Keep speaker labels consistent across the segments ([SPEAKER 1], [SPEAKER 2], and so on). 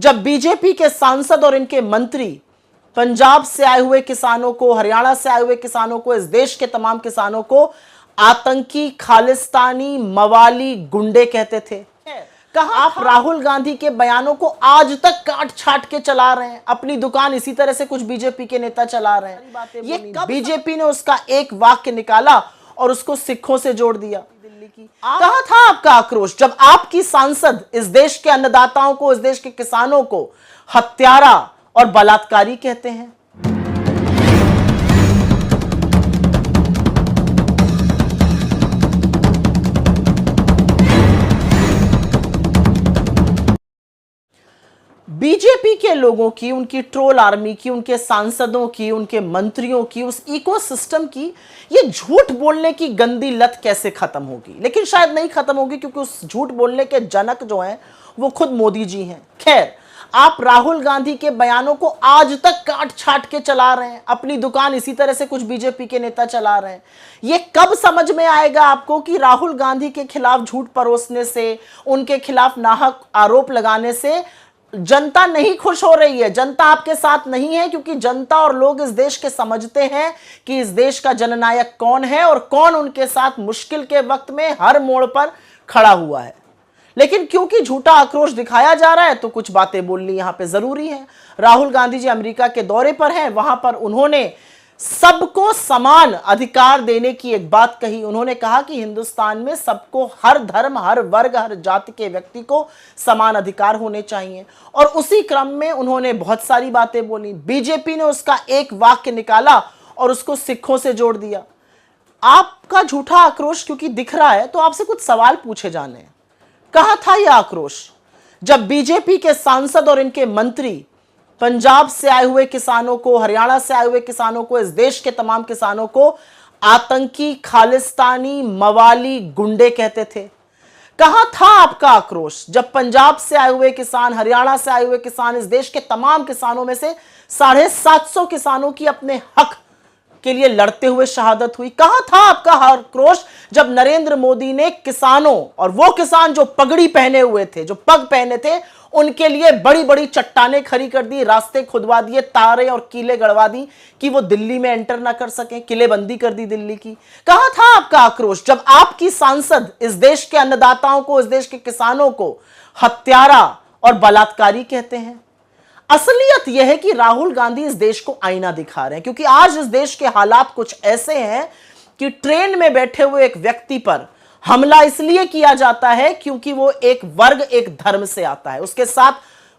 [SPEAKER 1] जब बीजेपी के सांसद और इनके मंत्री पंजाब से आए हुए किसानों को, हरियाणा से आए हुए किसानों को, इस देश के तमाम किसानों को आतंकी, खालिस्तानी, मवाली, गुंडे कहते थे। कहा आप राहुल गांधी के बयानों को आज तक काट छाट के चला रहे हैं, अपनी दुकान इसी तरह से कुछ बीजेपी के नेता चला रहे हैं। ये बीजेपी ने उसका एक वाक्य निकाला और उसको सिखों से जोड़ दिया। कहां था आपका आक्रोश जब आपकी सांसद इस देश के अन्नदाताओं को, इस देश के किसानों को हत्यारा और बलात्कारी कहते हैं? बीजेपी के लोगों की, उनकी ट्रोल आर्मी की, उनके सांसदों की, उनके मंत्रियों की, उस इकोसिस्टम की ये झूठ बोलने की गंदी लत कैसे खत्म होगी? लेकिन शायद नहीं खत्म होगी, क्योंकि उस झूठ बोलने के जनक जो हैं वो खुद मोदी जी हैं। खैर, आप राहुल गांधी के बयानों को आज तक काट छाट के चला रहे हैं, अपनी दुकान इसी तरह से कुछ बीजेपी के नेता चला रहे हैं। ये कब समझ में आएगा आपको कि राहुल गांधी के खिलाफ झूठ परोसने से, उनके खिलाफ नाहक आरोप लगाने से जनता नहीं खुश हो रही है, जनता आपके साथ नहीं है, क्योंकि जनता और लोग इस देश के समझते हैं कि इस देश का जननायक कौन है और कौन उनके साथ मुश्किल के वक्त में हर मोड़ पर खड़ा हुआ है। लेकिन क्योंकि झूठा आक्रोश दिखाया जा रहा है तो कुछ बातें बोलनी यहां पे जरूरी है। राहुल गांधी जी अमेरिका के दौरे पर हैं, वहां पर उन्होंने सबको समान अधिकार देने की एक बात कही। उन्होंने कहा कि हिंदुस्तान में सबको, हर धर्म, हर वर्ग, हर जाति के व्यक्ति को समान अधिकार होने चाहिए, और उसी क्रम में उन्होंने बहुत सारी बातें बोली। बीजेपी ने उसका एक वाक्य निकाला और उसको सिखों से जोड़ दिया। आपका झूठा आक्रोश क्योंकि दिख रहा है तो आपसे कुछ सवाल पूछे जाने हैं। कहां था यह आक्रोश जब बीजेपी के सांसद और इनके मंत्री पंजाब से आए हुए किसानों को, हरियाणा से आए हुए किसानों को, इस देश के तमाम किसानों को आतंकी, खालिस्तानी, मवाली, गुंडे कहते थे? कहां था आपका आक्रोश जब पंजाब से आए हुए किसान, हरियाणा से आए हुए किसान, इस देश के तमाम किसानों में से 750 किसानों की अपने हक के लिए लड़ते हुए शहादत हुई? कहां था आपका आक्रोश जब नरेंद्र मोदी ने किसानों, और वो किसान जो पगड़ी पहने हुए थे, जो पग पहने थे, उनके लिए बड़ी बड़ी चट्टानें खड़ी कर दी, रास्ते खुदवा दिए, तारे और कीले गड़वा दी कि वो दिल्ली में एंटर ना कर सके, किलेबंदी कर दी दिल्ली की? कहां था आपका आक्रोश जब आपकी सांसद इस देश के अन्नदाताओं को, इस देश के किसानों को हत्यारा और बलात्कारी कहते हैं? असलियत यह है कि राहुल गांधी इस देश को आईना दिखा रहे हैं, क्योंकि आज इस देश के हालात कुछ ऐसे हैं कि ट्रेन में बैठे हुए एक व्यक्ति पर हमला इसलिए किया जाता है क्योंकि वो एक वर्ग, एक धर्म से आता है, उसके साथ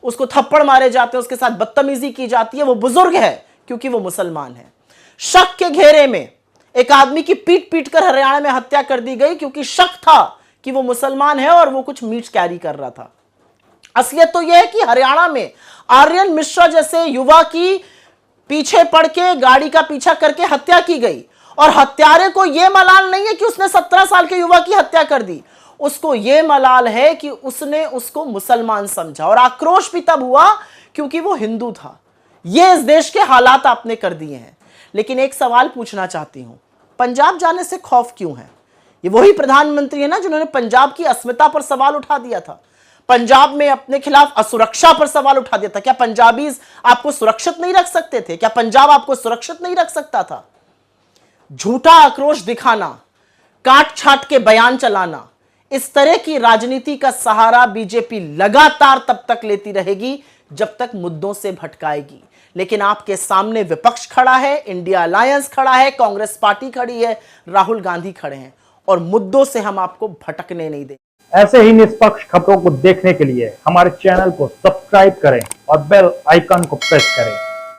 [SPEAKER 1] उसको थप्पड़ मारे जाते हैं, उसके साथ बदतमीजी की जाती है, वो बुजुर्ग है क्योंकि वो मुसलमान है। शक के घेरे में एक आदमी की पीट पीट कर हरियाणा में हत्या कर दी गई क्योंकि शक था कि वो मुसलमान है और वो कुछ मीट कैरी कर रहा था। असलियत तो यह है कि हरियाणा में आर्यन मिश्रा जैसे युवा की पीछे पड़ के, गाड़ी का पीछा करके हत्या की गई, और हत्यारे को यह मलाल नहीं है कि उसने 17 साल के युवा की हत्या कर दी, उसको यह मलाल है कि उसने उसको मुसलमान समझा, और आक्रोश भी तब हुआ क्योंकि वो हिंदू था। यह इस देश के हालात आपने कर दिए हैं। लेकिन एक सवाल पूछना चाहती हूं, पंजाब जाने से खौफ क्यों है? ये वही प्रधानमंत्री है ना जिन्होंने पंजाब की अस्मिता पर सवाल उठा दिया था, पंजाब में अपने खिलाफ असुरक्षा पर सवाल उठा दिया था। क्या पंजाबीज आपको सुरक्षित नहीं रख सकते थे? क्या पंजाब आपको सुरक्षित नहीं रख सकता था? झूठा आक्रोश दिखाना, काट छाट के बयान चलाना, इस तरह की राजनीति का सहारा बीजेपी लगातार तब तक लेती रहेगी जब तक मुद्दों से भटकाएगी। लेकिन आपके सामने विपक्ष खड़ा है, इंडिया अलायंस खड़ा है, कांग्रेस पार्टी खड़ी है, राहुल गांधी खड़े हैं, और मुद्दों से हम आपको भटकने नहीं देंगे।
[SPEAKER 2] ऐसे ही निष्पक्ष खबरों को देखने के लिए हमारे चैनल को सब्सक्राइब करें और बेल आइकन को प्रेस करें।